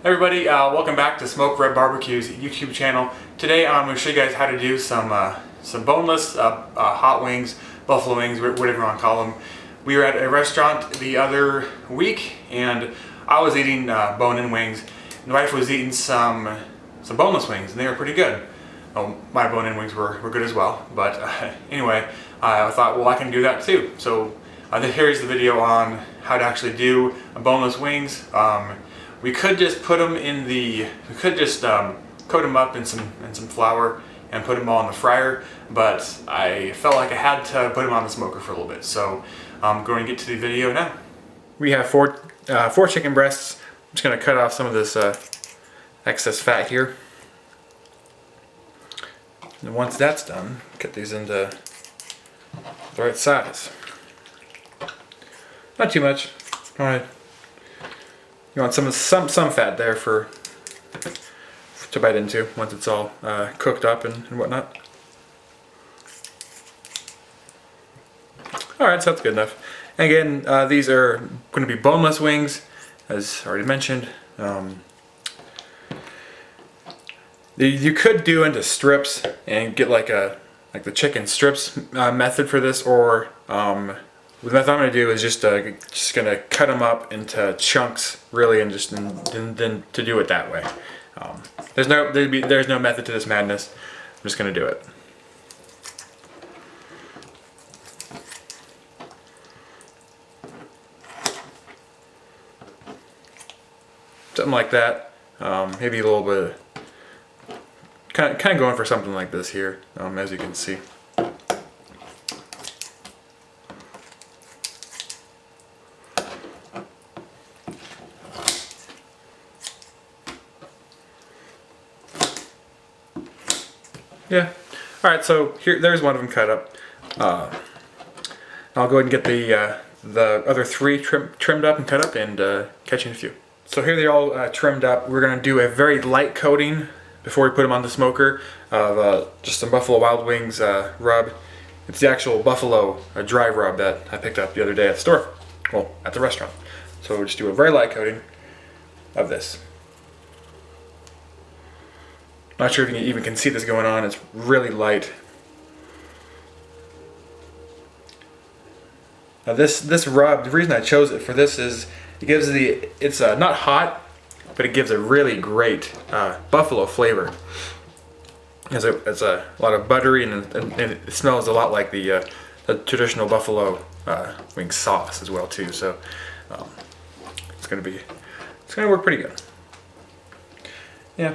Everybody, welcome back to Smoke Red Barbecue's YouTube channel. Today I'm going to show you guys how to do some boneless hot wings, buffalo wings, whatever you want to call them. We were at a restaurant the other week and I was eating bone-in wings. And the wife was eating some boneless wings and they were pretty good. Oh, my bone-in wings were good as well, but anyway, I thought, well, I can do that too. So here's the video on how to actually do boneless wings. We could just put them in the, coat them up in some flour and put them all in the fryer, but I felt like I had to put them on the smoker for a little bit. So I'm going to get to the video now. We have four chicken breasts. I'm just going to cut off some of this excess fat here. And once that's done, cut these into the right size. Not too much. All right. You want some fat there to bite into once it's all cooked up and whatnot. Alright, so that's good enough. And again, these are going to be boneless wings, as already mentioned. You could do into strips and get like the chicken strips method for this, or the method I'm going to do is just going to cut them up into chunks, really, and then to do it that way. There's no method to this madness. I'm just going to do it. Something like that. Maybe a little bit. Kind of going for something like this here, as you can see. Yeah. Alright, so there's one of them cut up. I'll go ahead and get the other three trimmed up and cut up and catch you in a few. So here they're all trimmed up. We're going to do a very light coating before we put them on the smoker of just some Buffalo Wild Wings rub. It's the actual buffalo dry rub that I picked up the other day at the store. Well, at the restaurant. So we'll just do a very light coating of this. Not sure if you even can see this going on. It's really light. Now this rub, the reason I chose it for this is it gives it's not hot, but it gives a really great buffalo flavor. It's a lot of buttery and it smells a lot like the traditional buffalo wing sauce as well too. So it's gonna work pretty good. Yeah.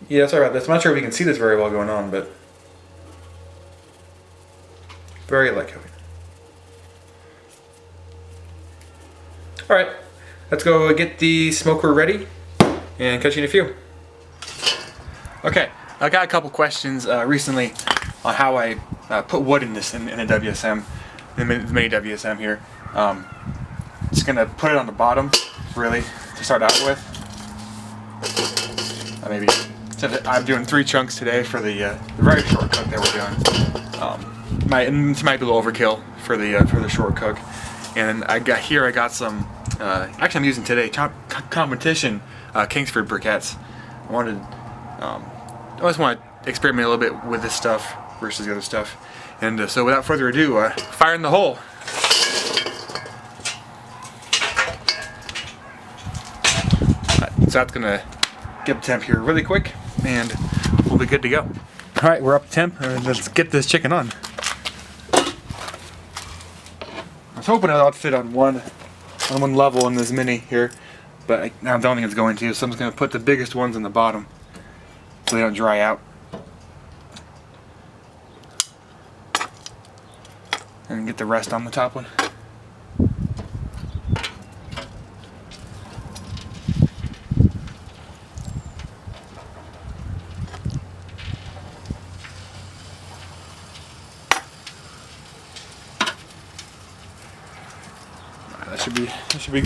Yeah, sorry about this. I'm not sure if you can see this very well going on, but very light coating. Alright, let's go get the smoker ready and catch you in a few. Okay, I got a couple questions recently on how I put wood in a WSM, the mini WSM here. Just gonna put it on the bottom, really, to start out with. Maybe. I'm doing 3 chunks today for the very short cook that we're doing. It might be a little overkill for the short cook. And I got some. Actually, I'm using today competition Kingsford briquettes. I just want to experiment a little bit with this stuff versus the other stuff. And so, without further ado, fire in the hole. So that's gonna get the temp here really quick, and we'll be good to go. All right, we're up to temp, and let's get this chicken on. I was hoping it would fit on one level in this mini here, but I don't think it's going to. So I'm just going to put the biggest ones in the bottom so they don't dry out, and get the rest on the top one.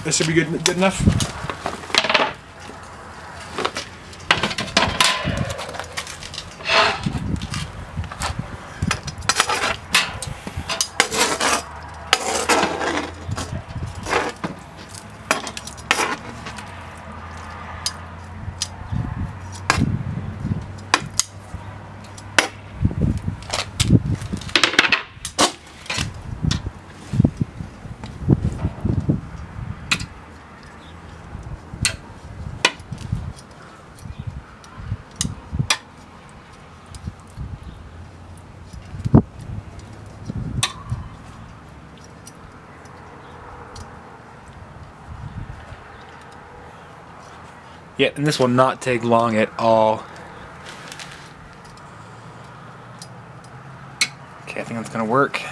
That should be good enough. Yeah, and this will not take long at all. Okay, I think that's gonna work.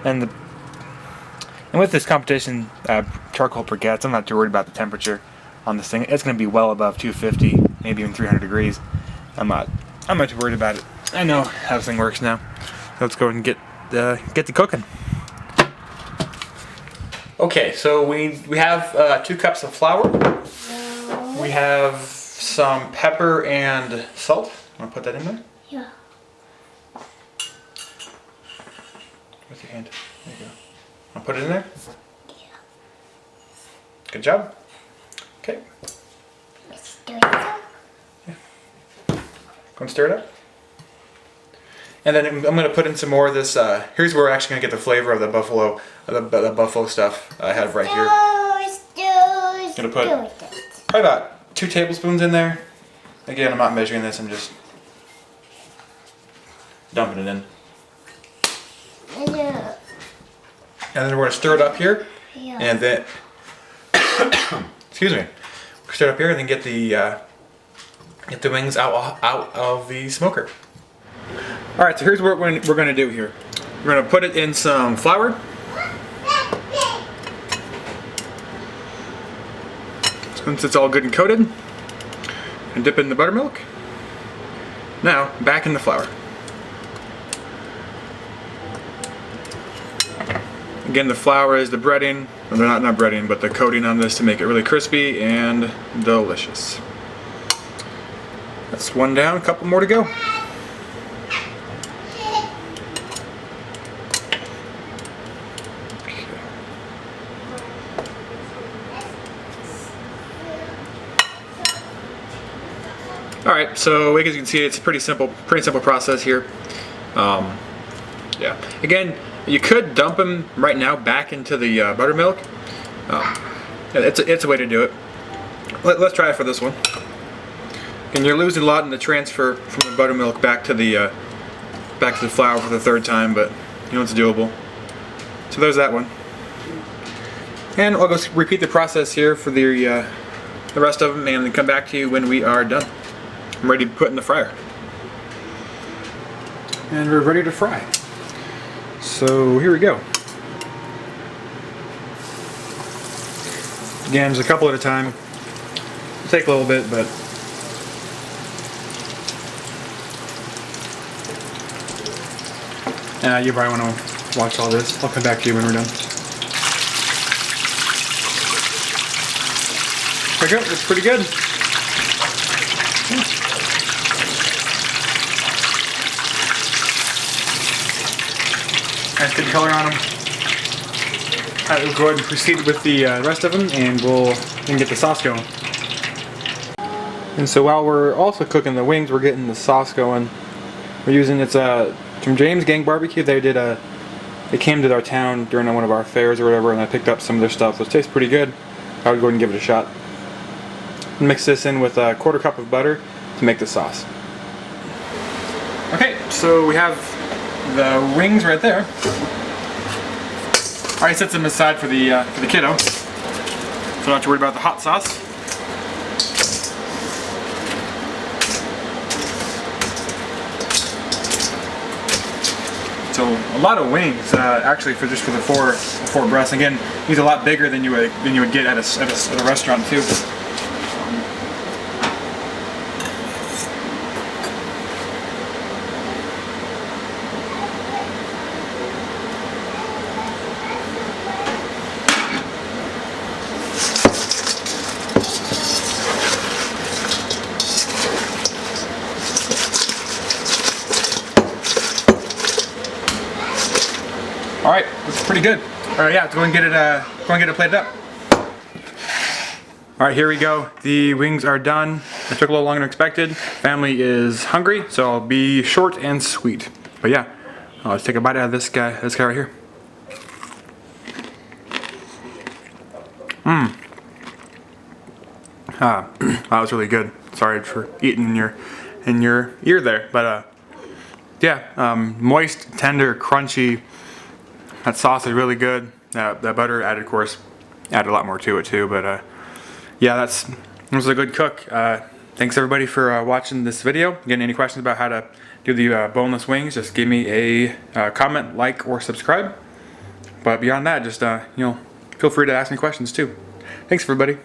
And with this competition charcoal briquettes, I'm not too worried about the temperature on this thing. It's gonna be well above 250, maybe even 300 degrees. I'm not too worried about it. I know how this thing works now. So let's go ahead and get to cooking. Okay, so we have 2 cups of flour. We have some pepper and salt. Want to put that in there? Yeah. With your hand. There you go. Want to put it in there? Yeah. Good job. Okay. Let's do it. Yeah. Go and stir it up. And then I'm going to put in some more of this. Here's where we're actually going to get the flavor of the buffalo, the buffalo stuff I have right here. I'm going to put probably about 2 tablespoons in there. Again, I'm not measuring this. I'm just dumping it in. Yeah. And then we're going to stir it up here. Yeah. And then, excuse me, stir it up here and then get the wings out of the smoker. All right, so here's what we're going to do here. We're going to put it in some flour. Once it's all good and coated, and dip it in the buttermilk. Now, back in the flour. Again, the flour is the breading, or not breading, but the coating on this to make it really crispy and delicious. That's one down, a couple more to go. Alright, so as you can see, it's a pretty simple process here. Yeah. Again, you could dump them right now back into the buttermilk. It's a way to do it. Let's try it for this one. And you're losing a lot in the transfer from the buttermilk back to the flour for the 3rd time, but you know it's doable. So there's that one. And I'll go repeat the process here for the rest of them, and then come back to you when we are done. I'm ready to put in the fryer. And we're ready to fry. So here we go. Again, just a couple at a time. It'll take a little bit, but you probably want to watch all this. I'll come back to you when we're done. There we go. It's pretty good. Nice good color on them. Alright, we'll go ahead and proceed with the rest of them, and we'll get the sauce going. And so while we're also cooking the wings, we're getting the sauce going. We're using, it's from James Gang Barbecue. They came to our town during one of our fairs or whatever, and I picked up some of their stuff. So it tastes pretty good. I would go ahead and give it a shot. Mix this in with a 1/4 cup of butter to make the sauce. Okay, so we have the wings right there. Alright, set them aside for the kiddo. So not to worry about the hot sauce. So a lot of wings, actually, for the four breasts. Again, these are a lot bigger than you would get at a restaurant too. All right, looks pretty good. All right, yeah, let's go and get it plated up. All right, here we go. The wings are done. It took a little longer than expected. Family is hungry, so I'll be short and sweet. But yeah, let's take a bite out of this guy right here. That was really good. Sorry for eating in your ear there, but yeah, moist, tender, crunchy. That sauce is really good. That butter added, of course, added a lot more to it too. But yeah, yeah, that was a good cook. Thanks everybody for watching this video. Again, any questions about how to do the boneless wings, just give me a comment, like, or subscribe. But beyond that, just feel free to ask me questions too. Thanks everybody.